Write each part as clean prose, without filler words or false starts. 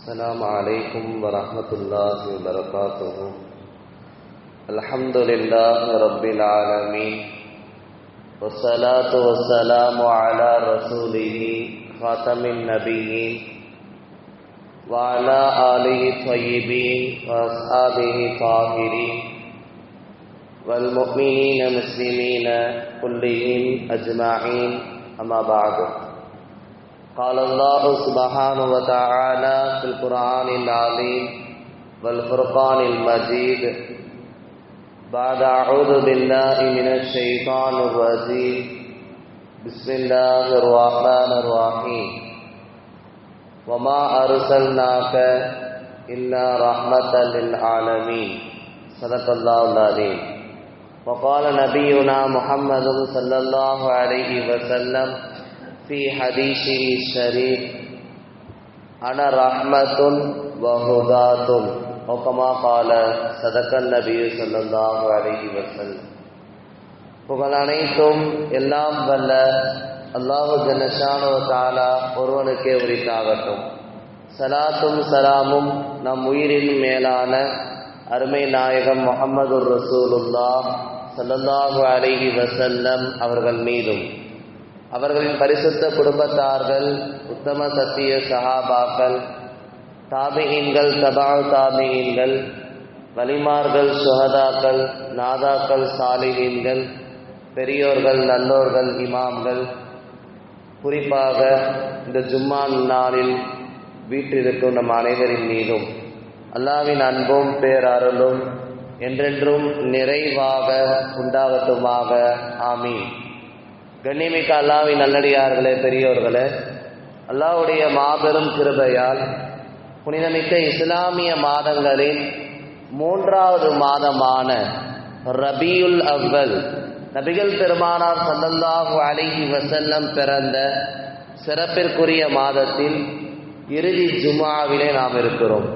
السلام عليكم ورحمة الله وبركاته. الحمد لله رب العالمين، والصلاة والسلام على رسوله خاتم النبيين وعلى آله الطيبين وأصحابه الطاهرين والمؤمنين المسلمين كلهم أجمعين، أما بعد. قال الله سبحانه وتعالى في القرآن العظيم والفرقان المجيد بعد أعوذ بالله من الشيطان الرجيم بسم الله الرحمن الرحيم وما أرسلناك إلا رحمة للعالمين صدق الله العظيم. وقال نبينا محمد صلى الله عليه وسلم في حديثه الشريف أنا رحمة وهداة، أو كما قال صدق النبي صلى الله عليه وسلم. புகழ் அனைத்தும் எல்லாம் வல்ல அல்லாஹு ஜல்லஷானு வ தஆலா ஒருவனுக்கே உரித்தாகட்டும். சலாத்தும் சலாமும் நம் உயிரின் மேலான அருமை நாயகம் முஹம்மதுர் ரசூலுல்லாஹ் ஸல்லல்லாஹு அலைஹி வஸல்லம் அவர்கள் மீதும், அவர்களின் பரிசுத்த குடும்பத்தார்கள், உத்தம சத்திய சஹாபாக்கள், தாபிஈன்கள், தபஅ தாபிஈன்கள், வலிமார்கள், சுஹதாக்கள், நாதாக்கள், சாலிஹீன்கள், பெரியோர்கள், நல்லோர்கள், இமாம்கள், குறிப்பாக இந்த ஜும்மா நாளில் வீட்டிற்கும் நம் அனைவரின் மீதும் அல்லாஹ்வின் அன்பும் பேரருளும் என்றென்றும் நிறைவாக உண்டாகட்டுமாக. ஆமீன். கண்ணியமிக்க அல்லாஹ்வின் நல்லடியார்களே, பெரியோர்களே, அல்லாஹ்வுடைய மாபெரும் கிருபையால் புனிதமிக்க இஸ்லாமிய மாதங்களின் 3வது மாதமான ரபியுல் அவ்வல், நபிகள் பெருமானார் ஸல்லல்லாஹு அலைஹி வஸல்லம் பிறந்த சிறப்பிற்குரிய மாதத்தில் இறுதி ஜும்ஆவிலே நாம் இருக்கிறோம்.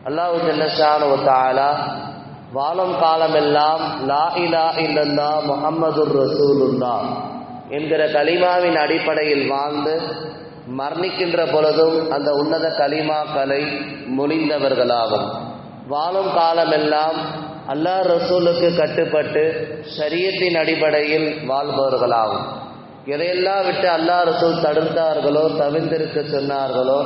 அல்லாஹ் ஜல்லஷானு வ தஆலா வாழும் காலமெல்லாம் லா இலாஹ இல்லல்லாஹ் முஹம்மதுர் ரசூலுல்லாஹ் என்கிற கலிமாவின் அடிப்படையில் வாழ்ந்து மரணிக்கின்ற பொழுதும் அந்த உன்னத கலிமாக்களை மொழிந்தவர்களாகும். வாழும் காலமெல்லாம் அல்லாஹ் ரசூலுக்கு கட்டுப்பட்டு ஷரியத்தின் அடிப்படையில் வாழ்பவர்களாகும். எதையெல்லாம் விட்டு அல்லாஹ் ரசூல் தடுத்தார்களோ, தவிர்த்திருக்க சொன்னார்களோ,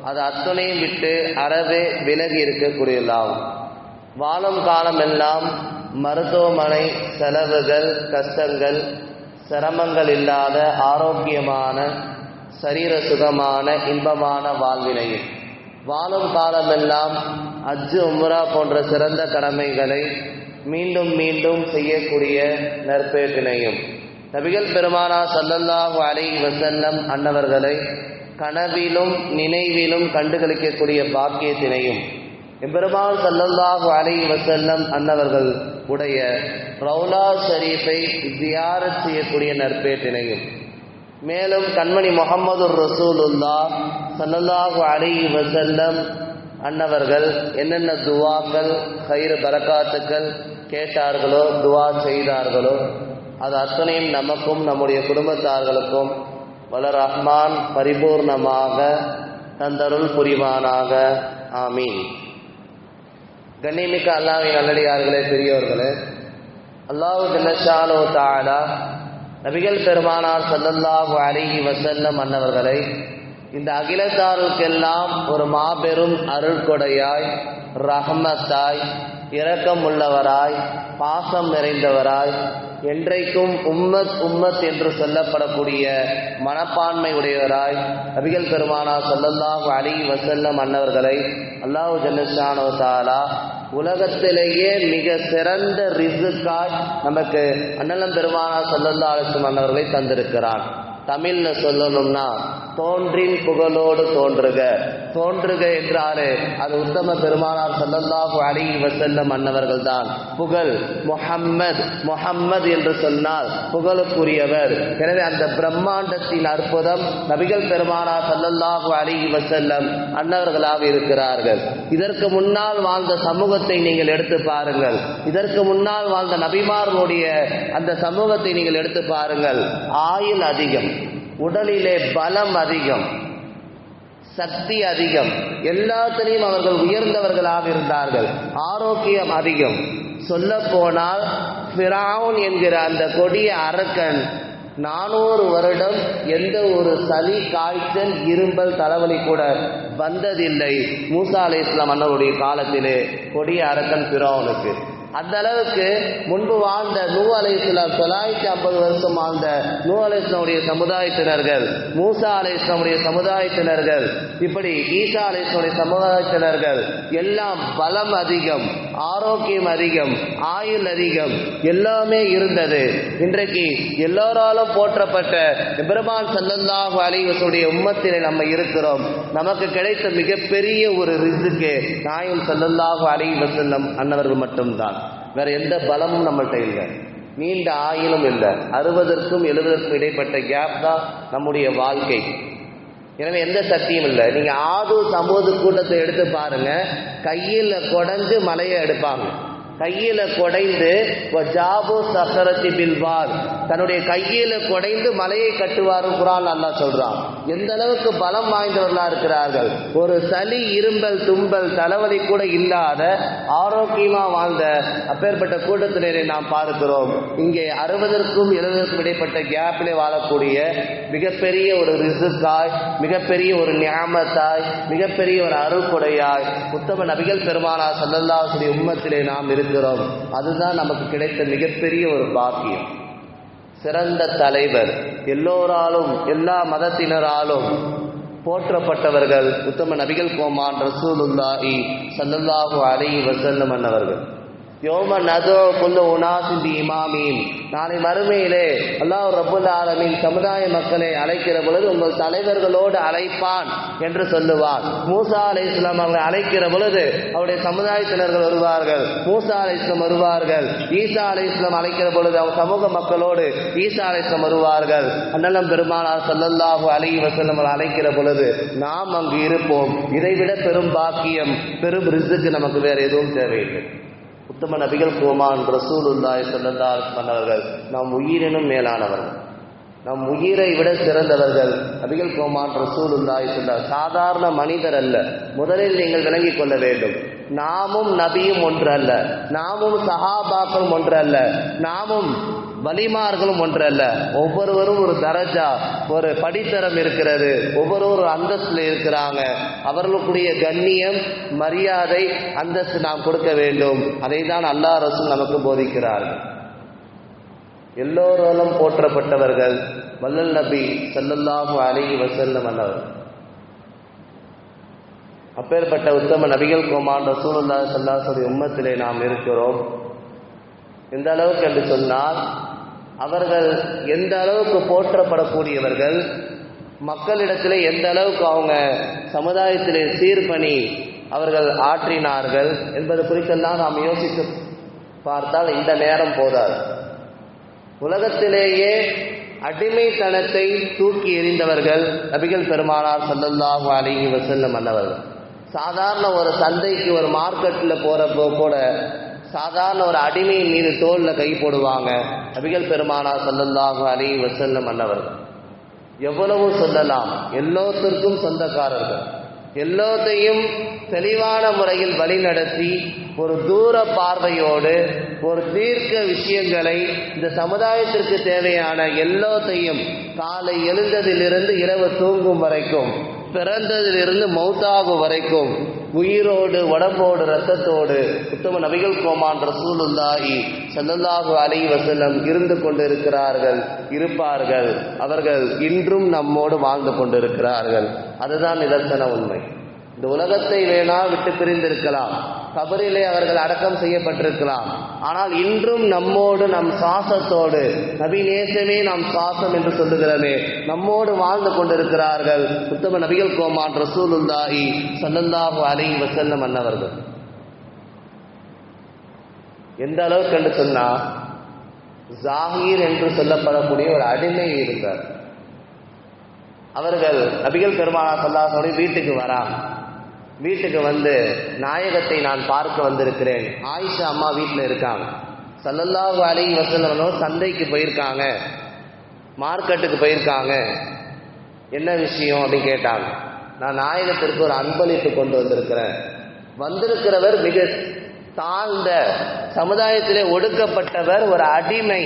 அது அத்தனையும் விட்டு அறவே விலகி இருக்கக்கூடியதாகும். வாழும் காலமெல்லாம் மருத்துவமனை செலவுகள், கஷ்டங்கள், சிரமங்கள் இல்லாத ஆரோக்கியமான, சரீர சுகமான, இன்பமான வாழ்வினையும், வாழும் காலமெல்லாம் ஹஜ், உம்ரா போன்ற சிறந்த கடமைகளை மீண்டும் மீண்டும் செய்யக்கூடிய நற்பேற்றினையும், நபிகள் பெருமானார் ஸல்லல்லாஹு அலைஹி வஸல்லம் அன்னவர்களை கனவிலும் நினைவிலும் கண்டுகளிக்கக்கூடிய பாக்கியத்தினையும், எம்பெருமான் ஸல்லல்லாஹு அலைஹி வஸல்லம் அன்னவர்கள் உடைய ரௌலா ஷரீஃபை ஜியாரத் செய்யக்கூடிய நற்பேற்றினையும், மேலும் கண்மணி முஹம்மதுர் ரசூலுல்லாஹ் ஸல்லல்லாஹு அலைஹி வஸல்லம் அன்னவர்கள் என்னென்ன துவாக்கள், கைர் பரக்காத்துக்கள் கேட்டார்களோ, துவா செய்தார்களோ, அது அத்தனையும் நமக்கும் நம்முடைய குடும்பத்தார்களுக்கும் வல்ல ரஹ்மான் பரிபூர்ணமாக தந்தருள் புரிவானாக. ஆமீன். கண்ணியமிக்க அல்லாஹ்வின் நல்லடியார்களே, பெரியோர்களே, அல்லாஹ் ஜல்லஷானு வ தஆலா நபிகள் பெருமானார் ஸல்லல்லாஹு அலைஹி வஸல்லம் அன்னவர்களை இந்த அகிலத்தாருக்கெல்லாம் ஒரு மாபெரும் அருள்கொடையாய், ரஹ்மத்தாய், இரக்கம் உள்ளவராய், பாசம் நிறைந்தவராய், என்றைக்கும் உம்மத் உம்மத் என்று சொல்லப்படக்கூடிய மனப்பான்மை உடையவராய் நபிகள் பெருமானார் ஸல்லல்லாஹு அலைஹி வஸல்லம் அன்னவர்களை அல்லாஹ் ஜல்லஷானு வ தஆலா உலகத்திலேயே மிக சிறந்த ரிஸ்காய் நமக்கு அண்ணலம் பெருமானார் ஸல்லல்லாஹு அலைஹி வஸல்லம் அன்னவர்களை தந்திருக்கிறான். தமிழ்ல சொல்லணும்னா தோன்றின் புகழோடு தோன்றுக. தோன்றுக என்றாலே அது உத்தம பெருமானார் ஸல்லல்லாஹு அலைஹி வஸல்லம் அன்னவர்கள் தான். புகழ் முஹம்மத், முஹம்மத் என்று சொன்னால் புகழுக்குரியவர். எனவே அந்த பிரம்மாண்டத்தின் அற்புதம் நபிகள் பெருமானார் ஸல்லல்லாஹு அலைஹி வஸல்லம் அன்னவர்களாக இருக்கிறார்கள். இதற்கு முன்னால் வாழ்ந்த சமூகத்தை நீங்கள் எடுத்து பாருங்கள். இதற்கு முன்னால் வாழ்ந்த நபிமார்களுடைய அந்த சமூகத்தை நீங்கள் எடுத்து பாருங்கள். ஆயுள் அதிகம், உடலிலே பலம் அதிகம், சக்தி அதிகம், எல்லாத்திலையும் அவர்கள் உயர்ந்தவர்களாக இருந்தார்கள், ஆரோக்கியம் அதிகம். சொல்ல போனால் ஃபிரௌன் என்கிற அந்த கொடிய அரக்கன் 400 வருடம் எந்த ஒரு சளி, காய்ச்சல், இரும்பல், தலைவலி கூட வந்ததில்லை மூசா அலைஹிஸ்ஸலாம் அன்னவருடைய காலத்திலே. கொடிய அரக்கன் ஃபிரௌனுக்கு அந்த அளவுக்கு முன்பு வாழ்ந்த நூஹ் அலைஹிஸ்ஸலாம் 950 வருஷம் வாழ்ந்த நூஹ் அலைஹிஸ்ஸலாமுடைய சமுதாயத்தினர்கள், மூசா அலைஹிஸ்ஸலாமுடைய சமுதாயத்தினர்கள், இப்படி ஈசா அலைஹிஸ்ஸலாமுடைய சமுதாயத்தினர்கள் எல்லாம் பலம் அதிகம், ஆரோக்கியம் அதிகம், ஆயுள் அதிகம், எல்லாமே இருந்தது. இன்றைக்கு எல்லோராலும் போற்றப்பட்ட பெருமான் ஸல்லல்லாஹு அலைஹி வஸல்லம் உம்மத்திலே நம்ம இருக்கிறோம். நமக்கு கிடைத்த மிகப்பெரிய ஒரு ரிஸ்க் நாயகம் ஸல்லல்லாஹு அலைஹி வஸல்லம் அன்னவர்கள் மட்டும்தான். வேற எந்த பலமும் நம்மள்கிட்ட இல்லை, நீண்ட ஆயுளும் இல்லை. 60க்கும் 70க்கும் இடைப்பட்ட கேப் தான் நம்முடைய வாழ்க்கை. எனவே எந்த சக்தியும் இல்லை. நீங்க ஆது சமூக கூட்டத்தை எடுத்து பாருங்க, கையில் கொடைஞ்சு மலையை எடுப்பாங்க, கையில கொடைந்து ஜாபு சஹரத்தி பில்வார், தன்னுடைய கையில கொடைந்து மலையை கட்டுவாரும் குர்ஆன் அல்லாஹ் சொல்றான். எந்த அளவுக்கு பலம் வாய்ந்தவர்களா இருக்கிறார்கள். ஒரு சளி, இரும்பல், தும்பல், தலைவலி கூட இல்லாத ஆரோக்கியமா வாழ்ந்த அப்பேற்பட்ட கூட்டத்தினரை நாம் பார்க்கிறோம். இங்கே 60க்கும் 70க்கும் இடைப்பட்ட கேப்பிலே வாழக்கூடிய மிகப்பெரிய ஒரு ரிஸ்காய், மிகப்பெரிய ஒரு நியாமத்தாய், மிகப்பெரிய ஒரு அருள்கொடையாய் உத்தம நபிகள் பெருமானார் ஸல்லல்லாஹு அலைஹி வஸல்லம் உம்மத்திலே நாம் இருக்கிறோம். அதுதான் நமக்கு கிடைத்த மிகப்பெரிய ஒரு பாக்கியம். சிறந்த தலைவர், எல்லோராலும் எல்லா மதத்தினராலும் போற்றப்பட்டவர்கள் உத்தம நபிகள் கோமான் ரசூலுல்லாஹி ஸல்லல்லாஹு அலைஹி வஸல்லம் அன்னவர்கள். யோம நதோ குல்லு உனாசின் பி இமாமீன், நாளை மறுமையிலே அல்லாஹ் ரப்புல் ஆலமீன் சமுதாய மக்களை அழைக்கிற பொழுது உங்கள் தலைவர்களோடு அழைப்பான் என்று சொல்லுவார். மூசா அலைஹிஸ்ஸலாம் அவர்கள் அழைக்கிற பொழுது அவருடைய சமுதாயத்தினர்கள் வருவார்கள், மூசா அலைஹிஸ்ஸலாம் வருவார்கள். ஈசா அலைஹிஸ்ஸலாம் அழைக்கிற பொழுது அவர் சமூக மக்களோடு ஈசா அலைஹிஸ்ஸலாம் வருவார்கள். அண்ணலம் பெருமானார் ஸல்லல்லாஹு அலைஹி வஸல்லம் அழைக்கிற பொழுது நாம் அங்கு இருப்போம். இதைவிட பெரும் பாக்கியம், பெரும் ரிஸ்க் நமக்கு வேற எதுவும் தேவையில்லை. உத்தம நபிகள் கோமான் ரசூலுல்லாஹி ஸல்லல்லாஹு அலைஹி வஸல்லம் அவர்கள் நம் உயிரினும் மேலானவர்கள், நம் உயிரை விட சிறந்தவர்கள். நபிகள் கோமான் ரசூலுல்லாஹி ஸல்லல்லாஹு அலைஹி வஸல்லம் சாதாரண மனிதர் அல்ல. முதலில் நீங்கள் விளங்கிக் கொள்ள வேண்டும், நாமும் நபியும் ஒன்று அல்ல, நாமும் சஹாபாக்களும் ஒன்று அல்ல, நாமும் வலிமார்களும் ஒன்று அல்ல. ஒவ்வொருவரும் ஒரு தரஜா, ஒரு படித்தரம் இருக்கிறது, ஒவ்வொருவரும் அந்தஸ்தில் இருக்கிறாங்க. அவர்களுக்குரிய கண்ணியம், மரியாதை, அந்தஸ்து நாம் கொடுக்க வேண்டும். அதை தான் அல்லாஹ் ரசூல் நமக்கு போதிக்கிறார்கள். எல்லோராலும் போற்றப்பட்டவர்கள் வல்லல் நபி ஸல்லல்லாஹு அலைஹி வஸல்லம் அன்னவர். அப்பேற்பட்ட உத்தம நபிகள் கோமான் ரசூலுல்லாஹி ஸல்லல்லாஹு அலைஹி வஸல்லம் உம்மத்திலே நாம் இருக்கிறோம். எந்த அளவுக்கு என்று சொன்னால், அவர்கள் எந்த அளவுக்கு போற்றப்படக்கூடியவர்கள், மக்களிடத்திலே எந்த அளவுக்கு அவங்க சமுதாயத்திலே சீர்பணி அவர்கள் ஆற்றினார்கள் என்பது குறித்தெல்லாம் நாம் யோசித்து பார்த்தால் இந்த நேரம் போதாது. உலகத்திலேயே அடிமைத்தனத்தை தூக்கி எறிந்தவர்கள் நபிகள் பெருமானார் ஸல்லல்லாஹு அலைஹி வஸல்லம் அன்னவர்கள். சாதாரண ஒரு சந்தைக்கு, ஒரு மார்க்கெட்டில் போகிறப்போ கூட சாதாரண ஒரு அடிமையின் மீது தோல்ல கை போடுவாங்க நபிகள் பெருமானார் ஸல்லல்லாஹு அலைஹி வஸல்லம் அன்னவர்கள். எவ்வளவு சொல்லலாம், எல்லோத்திற்கும் சொந்தக்காரர்கள், எல்லோத்தையும் தெளிவான முறையில் வழிநடத்தி ஒரு தூர பார்வையோடு ஒரு தீர்க்க விஷயங்களை இந்த சமுதாயத்திற்கு தேவையான எல்லோத்தையும் காலை எழுந்ததிலிருந்து இரவு தூங்கும் வரைக்கும், பிறந்ததிலிருந்து மௌத்தாகும் வரைக்கும் உயிரோடு உடம்போடு இரத்தத்தோடு உத்தம நபிகள் கோமான் ரசூலுல்லாஹி ஸல்லல்லாஹு அலைஹி வஸல்லம் இருந்து கொண்டிருக்கிறார்கள், இருப்பார்கள். அவர்கள் இன்றும் நம்மோடு வாழ்ந்து கொண்டிருக்கிறார்கள். அதுதான் நிதர்சன உண்மை. இந்த உலகத்தை வேணால் விட்டு பிரிந்திருக்கலாம், கபரிலே அவர்கள் அடக்கம் செய்யப்பட்டிருக்கலாம், ஆனால் இன்றும் நம்மோடு, நம் சுவாசத்தோடு, நபி நேசமே நாம் சுவாசம் என்று சொல்லுகிறோமே, நம்மோடு வாழ்ந்து கொண்டிருக்கிறார்கள் உத்தம நபிகள் கோமான் ரசூலுல்லாஹி ஸல்லல்லாஹு அலைஹி வஸல்லம் அன்னவர்கள். எந்த அளவுக்கு என்று சொன்னா, ஜாஹீர் என்று சொல்லப்படக்கூடிய ஒரு அடிமை இருந்தார். அவர்கள் நபிகள் பெருமானார் ஸல்லல்லாஹு அலைஹி வஸல்லம் வீட்டுக்கு வராங்க. வீட்டுக்கு வந்து, நாயகத்தை நான் பார்க்க வந்திருக்கிறேன். ஆயிஷா அம்மா வீட்டில் இருக்காங்க. ஸல்லல்லாஹு அலைஹி வஸல்லம் சந்தைக்கு போயிருக்காங்க, மார்க்கெட்டுக்கு போயிருக்காங்க, என்ன விஷயம் அப்படின்னு கேட்டாங்க. நான் நாயகத்திற்கு ஒரு அன்பளிப்பு கொண்டு வந்திருக்கிறேன். வந்திருக்கிறவர் மிக தாழ்ந்த சமுதாயத்திலே ஒடுக்கப்பட்டவர், ஒரு அடிமை,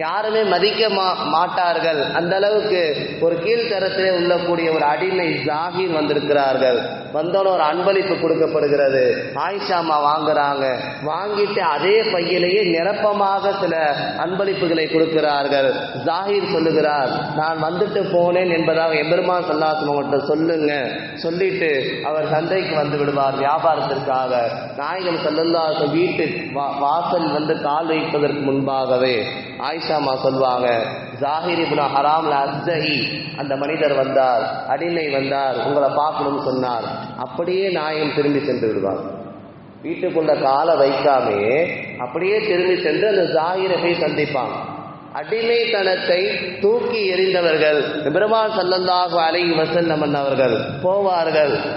யாருமே மதிக்க மாட்டார்கள். அந்த அளவுக்கு ஒரு கீழ்த்தரத்திலே உள்ளக்கூடிய ஒரு அடிமை ஜாகிர் வந்திருக்கிறார்கள். வந்தோன்னு ஒரு அன்பளிப்பு கொடுக்கப்படுகிறது. ஆயிஷா அம்மா வாங்குறாங்க. வாங்கிட்டு அதே பையிலேயே நிரப்பமாக சில அன்பளிப்புகளை கொடுக்கிறார்கள். ஜாகிர் சொல்லுகிறார், நான் வந்துட்டு போனேன் என்பதாக எம்பெருமான் ஸல்லல்லாஹு அலைஹி வஸல்லம் சொல்லுங்க. சொல்லிட்டு அவர் சந்தைக்கு வந்து விடுவார் வியாபாரத்திற்காக. நாயகம் ஸல்லல்லாஹு அலைஹி வஸல்லம் வீட்டு வாசல் வந்து கால் வைப்பதற்கு முன்பாகவே ஆயிஷாமா சொல்வாங்க, ஜாஹிர் இப்னு ஹராம் அஸ்ஸஹி அந்த மனிதர் வந்தார், அடிமை வந்தார், உங்களை பார்க்கணும்னு சொன்னார். அப்படியே நாயகம் திரும்பி சென்று விடுவார். வீட்டுக்குள்ள காலை வைக்காமே அப்படியே திரும்பி சென்று அந்த ஜாஹிரை போய் சந்திப்பாங்க. அடிமைத்தனத்தை தூக்கி எறிந்தவர்கள் பெருமாள் ஸல்லல்லாஹு அலைஹி வஸல்லம் அவர்கள்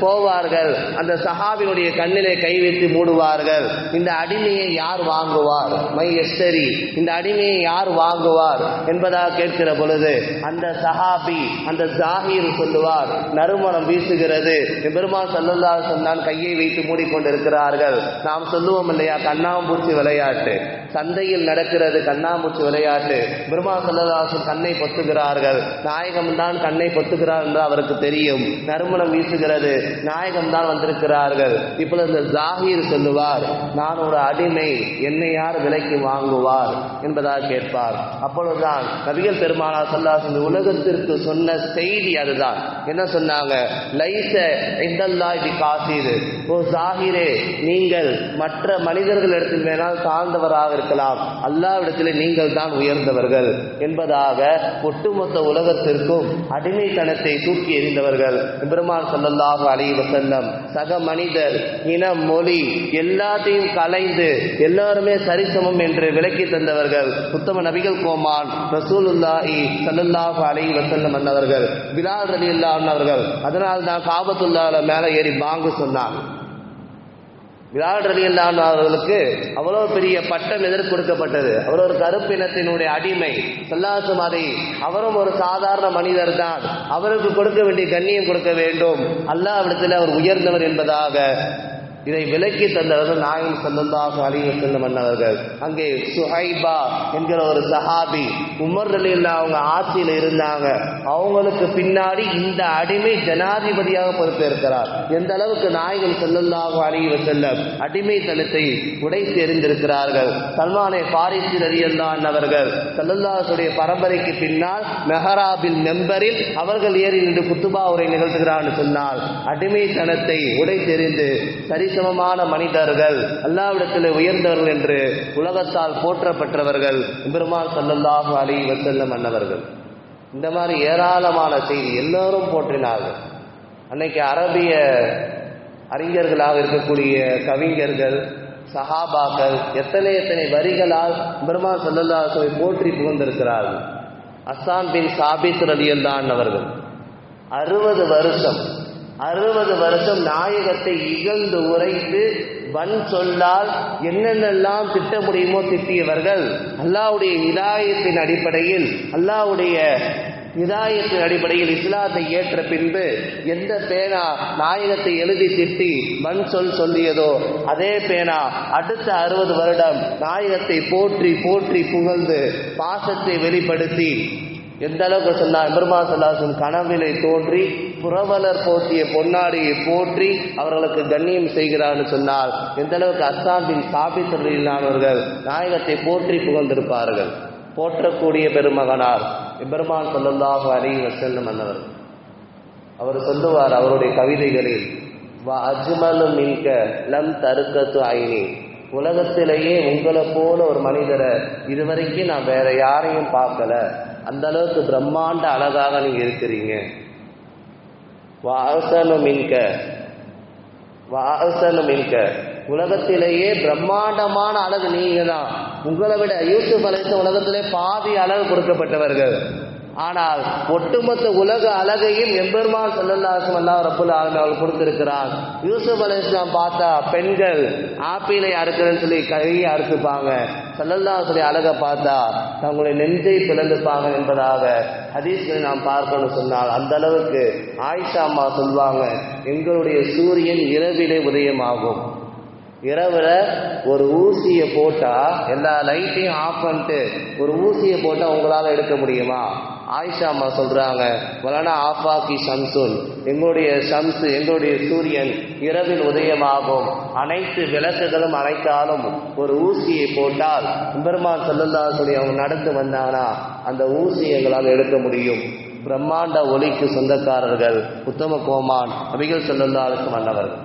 போவார்கள். அந்த சஹாபியுடைய கண்ணிலே கை வைத்து மூடுவார்கள். இந்த அடிமையை யார் வாங்குவார்? மை எஸ்தரி, இந்த அடிமையை யார் வாங்குவார் என்பதாக கேட்கிற பொழுது அந்த சஹாபி அந்த ஜாஹிர் சொல்லுவார், நறுமணம் வீசுகிறது, பெருமாள் ஸல்லல்லாஹு அலைஹி வஸல்லம் கையை வைத்து மூடிக்கொண்டிருக்கிறார்கள். நாம் சொல்லுவோம் இல்லையா, கண்ணாம்பூச்சி விளையாட்டு, சந்தையில் நடக்கிறது கண்ணாமூச்சி விளையாட்டு. பெருமாள் ஸல்லல்லாஹு அலைஹி வஸல்லம் கண்ணை பொத்துகிறார்கள். நாயகம் தான் கண்ணை பொத்துகிறார் என்று அவருக்கு தெரியும். நறுமணம் வீசுகிறது, நாயகம் தான் வந்திருக்கிறார்கள். இப்பொழுது இந்த ஜாஹிர் சொல்லுவார், நான் ஒரு அடிமை, என்னை யார் விலைக்கு வாங்குவார் என்பதாக கேட்பார். அப்பொழுதுதான் நபிகள் பெருமானார் ஸல்லல்லாஹு அலைஹி வஸல்லம் உலகத்திற்கு சொன்ன செய்தி அதுதான். என்ன சொன்னாங்க? லைஸ இந்தல்லாஹி பிகாஸிர், ஓ ஜாஹிரே, நீங்கள் மற்ற மனிதர்களிடத்தில் வேணால் தாழ்ந்தவராக இருக்கலாம், அல்லாஹ்விடத்திலே நீங்கள் தான் உயர்ந்தவர்கள் என்பதாக ஒட்டுமொத்த உலகத்திற்கும் அடிமைத்தனத்தை தூக்கி எறிந்தவர்கள் பெருமான் ஸல்லல்லாஹு அலைஹி வஸல்லம். சக மனிதர், இனம், மொழி எல்லாத்தையும் கலைந்து எல்லாருமே சரிசமம் என்று விளக்கி தந்தவர்கள் உத்தம நபிகள் கோமான் ரசூலுல்லாஹி ஸல்லல்லாஹு அலைஹி வஸல்லம் அன்னவர்கள். பிலால் ரலியல்லாஹு அன்ஹு அவர்கள் அதனால் தான் காபத்துல்லாஹ்ல மேலே ஏறி பாங்கு சொன்னாங்க. பிலால் ரலியல்லாஹு அன்ஹு அவர்களுக்கு அவ்வளவு பெரிய பட்டம் எதற்கு கொடுக்கப்பட்டது? அவர் ஒரு கருப்பினத்தினுடைய அடிமை. ஸல்லல்லாஹு அலைஹி அவரும் ஒரு சாதாரண மனிதர் தான். அவருக்கு கொடுக்க வேண்டிய கண்ணியம் கொடுக்க வேண்டும். அல்லாஹ்விடத்தில் அவர் உயர்ந்தவர் என்பதாக இதை விலக்கி தந்தவர்கள் நாயகம் ஸல்லல்லாஹு அலைஹி வஸல்லம் அன்னவர்கள். அங்கே சுஹைபா என்கிற ஒரு சஹாபி, உமர் ரலியல்லாஹு அவங்க ஆட்சியில் இருந்தாங்க. அவங்களுக்கு பின்னாடி இந்த அடிமை ஜனாதிபதியாக பொறுப்பேற்கிறார். எந்த அளவுக்கு நாயகம் ஸல்லல்லாஹு அலைஹி வஸல்லம் அடிமைத்தனத்தை உடைத்து எறிந்திருக்கிறார்கள். சல்மானே ஃபாரிஸி ரலியல்லாஹு அன்ஹவர்கள் ஸல்லல்லாஹு அலைஹி பரம்பரைக்கு பின்னால் மெஹராபில் மெம்பரில் அவர்கள் ஏறி நின்று குத்துபா உரை நிகழ்த்துகிறான்னு சொன்னால் அடிமைத்தனத்தை உடைத்தெறிந்து சரிசமமான மனிதர்கள், அல்லாஹ்விடத்தில் உயர்ந்தவர்கள் என்று உலகத்தால் போற்றப்பட்டவர்கள் பெருமாள் ஸல்லல்லாஹு அலைஹி வஸல்லம் அன்னவர்கள். இந்த மாதிரி ஏராளமான செய்தி எல்லோரும் போற்றினார்கள். அன்னைக்கு அரபிய அறிஞர்களாக இருக்கக்கூடிய கவிஞர்கள், சஹாபாக்கள் எத்தனை வரிகளால் பெருமாள் ஸல்லல்லாஹு அலைஹி வஸல்லம் போற்றி புகழ்ந்திருக்கிறார்கள். ஹஸ்ஸான் பின் சாபித் ரலியல்லாஹு அன்ஹு அவர்கள் 60 வருஷம் நாயகத்தை இகழ்ந்து உரைத்து வன் சொல்லால் என்னென்னெல்லாம் திட்ட முடியுமோ திட்டியவர்கள். அல்லாஹ்வுடைய ஹிதாயத்தின் அடிப்படையில் இஸ்லாத்தை ஏற்ற பின்பு எந்த பேனா நாயகத்தை எழுதி திட்டி வன் சொல்லியதோ அதே பேனா அடுத்த 60 வருடம் நாயகத்தை போற்றி புகழ்ந்து பாசத்தை வெளிப்படுத்தி எந்த அளவுக்கு சொன்னார்? பெருமாள் ஸல்லல்லாஹு அலைஹி வஸல்லம் கனவிலே தோன்றி புரவலர் போற்றிய பொன்னாடியை போற்றி அவர்களுக்கு கண்ணியம் செய்கிறார்னு சொன்னால் எந்த அளவுக்கு ஹஸ்ஸான் பின் சாபித் ரலியல்லாஹு அவர்கள் நாயகத்தை போற்றி புகழ்ந்திருப்பார்கள். போற்றக்கூடிய பெருமகனார் பெருமாள் ஸல்லல்லாஹு அலைஹி வஸல்லம் அன்னவர். அவர் சொல்லுவார் அவருடைய கவிதைகளில், வ அஜ்மலு மின்க லம் தருக்கத்து ஐனி, உலகத்திலேயே உங்களை போல ஒரு மனிதரை இதுவரைக்கும் நான் வேற யாரையும் பார்க்கல, அந்த அளவுக்கு பிரம்மாண்ட அழகாக நீங்க இருக்கிறீங்க. உலகத்திலேயே பிரம்மாண்டமான அழகு நீங்க தான். உங்களை விட யூசுப் அலைஹிஸ்ஸலாம் உலகத்திலே பாதி அழகு கொடுக்கப்பட்டவர்கள். ஆனால் ஒட்டுமொத்த உலக அழகையும் எம்பெருமான் ஸல்லல்லாஹு அலைஹி வஸல்லம் அல்லாஹ் ரப்பல் ஆலமீன் அவர்கள் கொடுத்திருக்கிறான். யூசுப் அலைஹிஸ்ஸலாம் பார்த்தா பெண்கள் ஆப்பிளை அறுக்கிறேன்னு சொல்லி கையை அறுத்துப்பாங்க. ஸல்லல்லாஹு அலைஹி அழகை பார்த்தா தங்களுடைய நெஞ்சை பிளந்துப்பாங்க என்பதாக ஹதீஸ்களை நாம் பார்க்கணும்னு சொன்னால் அந்த அளவுக்கு ஆயிஷா அம்மா சொல்வாங்க, எங்களுடைய சூரியன் இரவிலே உதயமாகும். இரவுல ஒரு ஊசியை போட்டா எல்லா லைட்டையும் ஆஃப் பண்ணிட்டு ஒரு ஊசியை போட்டா உங்களால எடுக்க முடியுமா? ஆயிஷா அம்மா சொல்றாங்க, வலனா ஆஃபாக்கி ஷம்சுன், எங்களுடைய ஷம்சு எங்களுடைய சூரியன் இரவில் உதயமாகும். அனைத்து விளக்குகளும் அணைத்தாலும் ஒரு ஊசியை போட்டால் பெருமான் ஸல்லல்லாஹு அலைஹி வஸல்லம் அவங்க நடந்து வந்தாங்கன்னா அந்த ஊசி எங்களால் எடுக்க முடியும். பிரம்மாண்ட ஒளிக்கு சொந்தக்காரர்கள் உத்தம கோமான் நபிகள் ஸல்லல்லாஹு அலைஹி வஸல்லம் அன்னவர்கள்.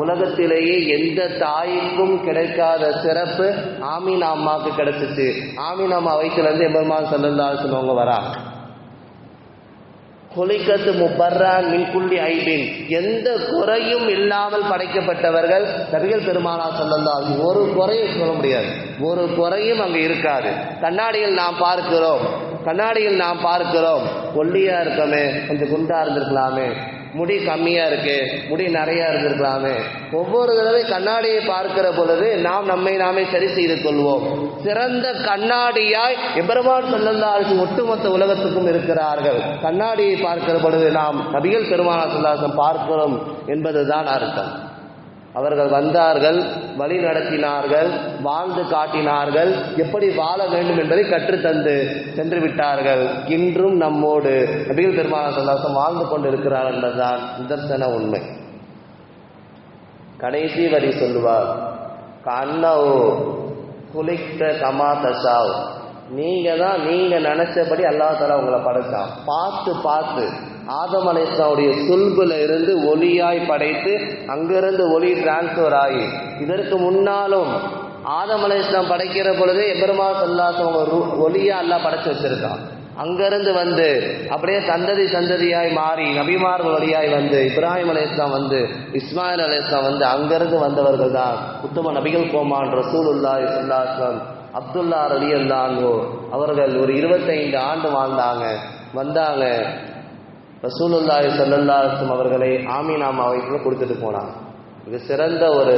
உலகத்திலேயே எந்த தாய்க்கும் கிடைக்காத சிறப்பு ஆமீனா அம்மாவுக்கு கிடைச்சிச்சு. ஆமீனா அம்மா வயிற்றுல இருந்து எம்பெருமான் ஸல்லல்லாஹு அலைஹி வஸல்லம் அவங்க வரா. குலிகத்து முபர்ரான் மின் குல்லி ஐபின், எந்த குறையும் இல்லாமல் படைக்கப்பட்டவர்கள் நபிகள் பெருமானார் ஸல்லல்லாஹு அலைஹி வஸல்லம். ஒரு குறையும் சொல்ல முடியாது, ஒரு குறையும் அங்கே இருக்காது. கண்ணாடியில் நாம் பார்க்கிறோம் ஒல்லியா இருக்கமே, கொஞ்சம் குண்டா இருந்திருக்கலாமே, முடி கம்மியா இருக்கு, முடி நிறைய இருந்திருக்கலாமே. ஒவ்வொரு தடவை கண்ணாடியை பார்க்கிற பொழுது நாம் நம்மை நாமே சரி செய்து கொள்வோம். சிறந்த கண்ணாடியாய் எம்பெருமான் ஸல்லல்லாஹு அலைஹி வஸல்லம் ஒட்டுமொத்த உலகத்துக்கும் இருக்கிறார்கள். கண்ணாடியை பார்க்கிற பொழுது நாம் நபிகள் பெருமானார் ஸல்லல்லாஹு அலைஹி வஸல்லம் பார்க்கிறோம் என்பதுதான் அர்த்தம். அவர்கள் வந்தார்கள், வழி நடத்தினார்கள், வாழ்ந்து காட்டினார்கள், எப்படி வாழ வேண்டும் என்பதை கற்றுத்தந்து சென்று விட்டார்கள். இன்றும் நம்மோடு நபிகள் பெருமானார் ஸல்லல்லாஹு அலைஹி வஸல்லம் வாழ்ந்து கொண்டிருக்கிறார் என்பதுதான் நிதர்சன உண்மை. கடைசி வரி சொல்லுவார், கண்ணவோ குலிக்த கமா தஷாவ், நீங்க நினைச்சபடி அல்லாஹ் தஆலா உங்களை படைச்சான். பார்த்து ஆதம் அலைஹிஸ்ஸலாமுடைய சுல்புல இருந்து ஒளியாய் படைத்து அங்கிருந்து ஒளி டிரான்ஸ்பர் ஆகி, இதற்கு முன்னாலும் ஆதம் அலைஹிஸ்ஸலாம் படைக்கிற பொழுது எபெருமான் ஸல்லல்லாஹு அலைஹி வஸல்லம் ஒளியா அல்லாஹ் படைச்சு வச்சிருக்கான். அங்கிருந்து வந்து அப்படியே சந்ததியாய் மாறி நபிமார்கள் வழியாய் வந்து இப்ராஹிம் அலைஹிஸ்ஸலாம் வந்து இஸ்மாயில் அலைஹிஸ்ஸலாம் வந்து அங்கிருந்து வந்தவர்கள் தான் உத்தம நபிகள் கோமான் ரசூலுல்லாஹி ஸல்லல்லாஹு அலைஹி வஸல்லம். அப்துல்லா ரலியல்லாஹு அன்ஹு அவர்கள் ஒரு 25 ஆண்டு வந்தாங்க. ரசூலுல்லாஹி ஸல்லல்லாஹு அலைஹி வஸல்லம் அவர்களை ஆமீனா அம்மா வயிற்றுல கொடுத்துட்டு போனாங்க. இது சிறந்த ஒரு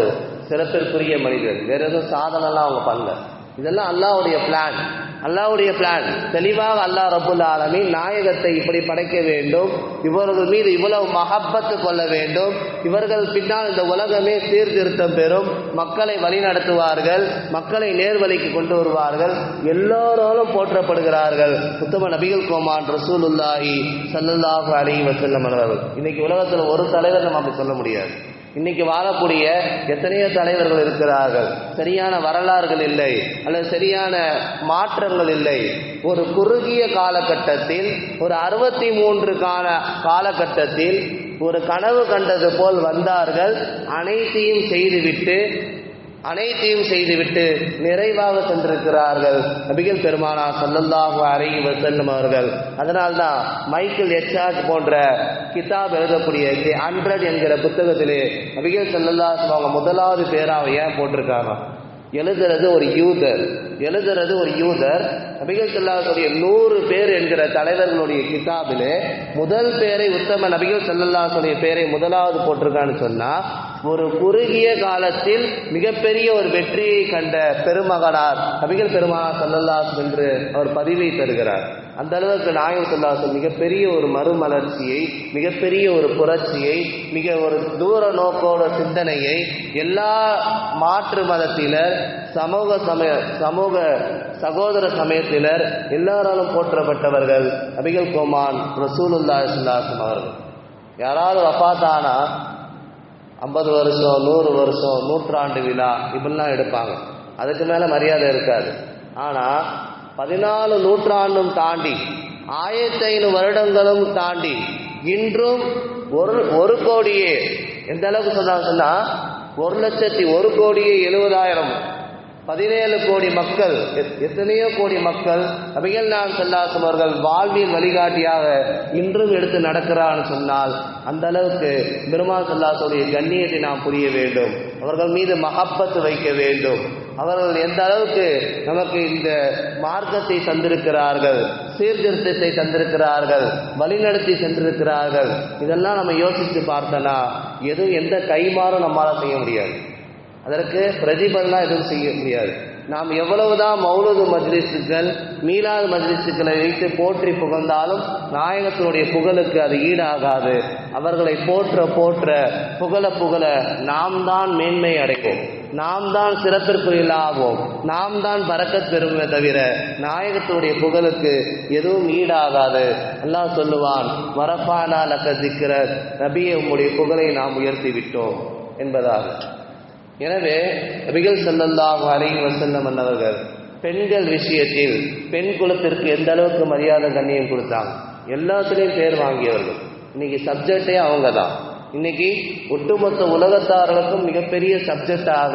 சிறப்பிற்குரிய மனிதர். வேற எதுவும் சாதனைலாம் அவங்க பண்ணல. இதெல்லாம் அல்லாஹ்வுடைய பிளான். தெளிவாக அல்லாஹ் ரப்புல் ஆலமீன் நாயகத்தை இப்படி படைக்க வேண்டும், இவர்கள் மீது இவ்வளவு மஹப்பத்து கொள்ள வேண்டும், இவர்கள் பின்னால் இந்த உலகமே சீர்திருத்தம் பெறும், மக்களை வழி நடத்துவார்கள், மக்களை நேர்வழிக்கு கொண்டு வருவார்கள், எல்லோராலும் போற்றப்படுகிறார்கள் உத்தம நபிகள் கோமான் ரசூலுல்லாஹி ஸல்லல்லாஹு அலைஹி வஸல்லம் அவர்கள். இன்னைக்கு உலகத்தில் ஒரு தலைவர் நம்ம அப்படி சொல்ல முடியாது. இன்னைக்கு வாழக்கூடிய எத்தனையோ தலைவர்கள் இருக்கிறார்கள், சரியான வரலாறுகள் இல்லை அல்லது சரியான மாற்றங்கள் இல்லை. ஒரு குறுகிய காலகட்டத்தில், ஒரு 63 காலகட்டத்தில் ஒரு கனவு கண்டது போல் வந்தார்கள். அனைத்தையும் செய்துவிட்டு நிறைவாக சென்றிருக்கிறார்கள் நபிகள் பெருமானார் ஸல்லல்லாஹு அலைஹி வஸல்லம் அவர்கள். அதனால்தான் மைக்கேல் எச்சார்ட் போன்ற கிதாப் எழுதக்கூடிய 100 என்கிற புத்தகத்திலே நபிகள் ஸல்லல்லாஹு அலைஹி வஸல்லம் அவங்க முதலாவது பேராக ஏன் போட்டிருக்காங்க? எழுதுறது ஒரு யூதர். நபிகள் ஸல்லல்லாஹு அலைஹி வஸல்லம் 100 பேர் என்கிற தலைவர்களுடைய கிதாபிலே முதல் பேரை உத்தம நபிகள் ஸல்லல்லாஹு அலைஹி வஸல்லம் பேரை முதலாவது போட்டிருக்கான்னு சொன்னா, ஒரு குறுகிய காலத்தில் மிகப்பெரிய ஒரு வெற்றியை கண்ட பெருமகனார் நபிகள் பெருமானார் ஸல்லல்லாஹு அலைஹி வஸல்லம் என்று அவர் பதிவை தருகிறார். அந்த அளவுக்கு நாயகம் ஸல்லல்லாஹு அலைஹி வஸல்லம் மிகப்பெரிய ஒரு மறுமலர்ச்சியை, மிகப்பெரிய ஒரு புரட்சியை, மிக ஒரு தூர நோக்கோட சிந்தனையை எல்லா மாற்று மதத்தினர், சமூக சகோதர சமயத்தினர் எல்லாராலும் போற்றப்பட்டவர்கள் நபிகள் கோமான் ரசூலுல்லாஹி ஸல்லல்லாஹு அலைஹி வஸல்லம் அவர்கள். யாராவது வஃபாத்தானா 50 வருஷம், 100 வருஷம், 100 விழா இப்படிலாம் எடுப்பாங்க. அதுக்கு மேல மரியாதை இருக்காது. ஆனா 14 நூற்றாண்டும் தாண்டி 1500 வருடங்களும் தாண்டி இன்றும் ஒரு கோடியே, எந்த அளவுக்கு சொன்னா 1,01,70,000 17 கோடி மக்கள், எத்தனையோ கோடி மக்கள் நபிகள் நாயகம் ஸல்லல்லாஹு அலைஹி வஸல்லம் அவர்கள் வாழ்வியல் வழிகாட்டியாக இன்றும் எடுத்து நடக்கிறான்னு சொன்னால் அந்த அளவுக்கு பெருமாள் ஸல்லல்லாஹு அலைஹி வஸல்லம் கண்ணியத்தை நாம் புரிய வேண்டும், அவர்கள் மீது மஹப்பத்து வைக்க வேண்டும். அவர்கள் எந்த அளவுக்கு நமக்கு இந்த மார்க்கத்தை தந்திருக்கிறார்கள், சீர்திருத்தத்தை தந்திருக்கிறார்கள், வழிநடத்தி சென்றிருக்கிறார்கள். இதெல்லாம் நம்ம யோசித்து பார்த்தோன்னா எதுவும் எந்த கைமாறும் நம்மளால் செய்ய முடியாது. அதற்கு பிரதிபலனா எதுவும் செய்ய முடியாது. நாம் எவ்வளவுதான் மௌலூது மஜ்லிஸுகள், மீலாது மஜ்லிஸுகளை வைத்து போற்றி புகழ்ந்தாலும் நாயகத்தினுடைய புகழுக்கு அது ஈடாகாது. அவர்களை போற்ற போற்ற புகழ புகழ நாம் தான் மேன்மை அடைவோம், நாம் தான் சிறப்பிற்குள்ளாவோம், நாம் தான் பரக்கத் பெறுமே தவிர நாயகத்தினுடைய புகழுக்கு எதுவும் ஈடாகாது. அல்லாஹ் சொல்லுவான், வரஃபானா லக ஸிக்ர, நபியே உம்முடைய புகழை நாம் உயர்த்தி விட்டோம் என்பதாக. எனவே நபிகள் ஸல்லல்லாஹு அலைஹி வஸல்லம் அவர்கள் பெண்கள் விஷயத்தில் பெண் குலத்திற்கு எந்த அளவுக்கு மரியாதை கண்ணியம் கொடுத்தாங்க, எல்லாத்துலேயும் பேர் வாங்கியவர்கள். இன்னைக்கு சப்ஜெக்டே அவங்க தான். இன்னைக்கு ஒட்டுமொத்த உலகத்தார்களுக்கும் மிகப்பெரிய சப்ஜெக்டாக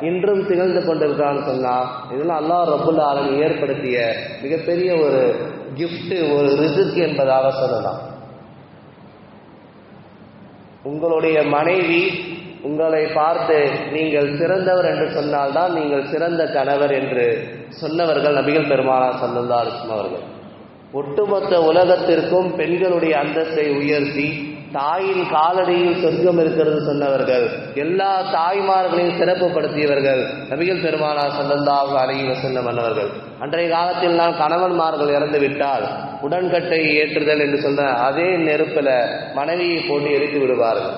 இன்றும் திகழ்ந்து கொண்டிருக்கான்னு சொன்னால் இதெல்லாம் அல்லாஹ் ரப்புல் ஆலமீன் ஏற்படுத்திய மிகப்பெரிய ஒரு கிஃப்ட், ஒரு ரிஸ்க் என்பதாக சொல்லலாம். உங்களுடைய மனைவி உங்களை பார்த்து நீங்கள் சிறந்தவர் என்று சொன்னால்தான் நீங்கள் சிறந்த கணவர் என்று சொன்னவர்கள் நபிகள் பெருமானார் ஸல்லல்லாஹு அலைஹி வஸல்லம் அவர்கள். ஒட்டுமொத்த உலகத்திற்கும் பெண்களுடைய அந்தஸ்தை உயர்த்தி தாயின் காலடியில் சொர்க்கம் இருக்கிறது சொன்னவர்கள், எல்லா தாய்மார்களையும் சிறப்புப்படுத்தியவர்கள் நபிகள் பெருமானார் ஸல்லல்லாஹு அலைஹி வஸல்லம் அவர்கள். அன்றைய காலத்தில் நான் கணவன்மார்கள் இறந்து விட்டால் உடன்கட்டை ஏற்றுதல் என்று சொன்ன அதே நெருப்பில் மனைவியை போட்டு எரித்து விடுவார்கள்.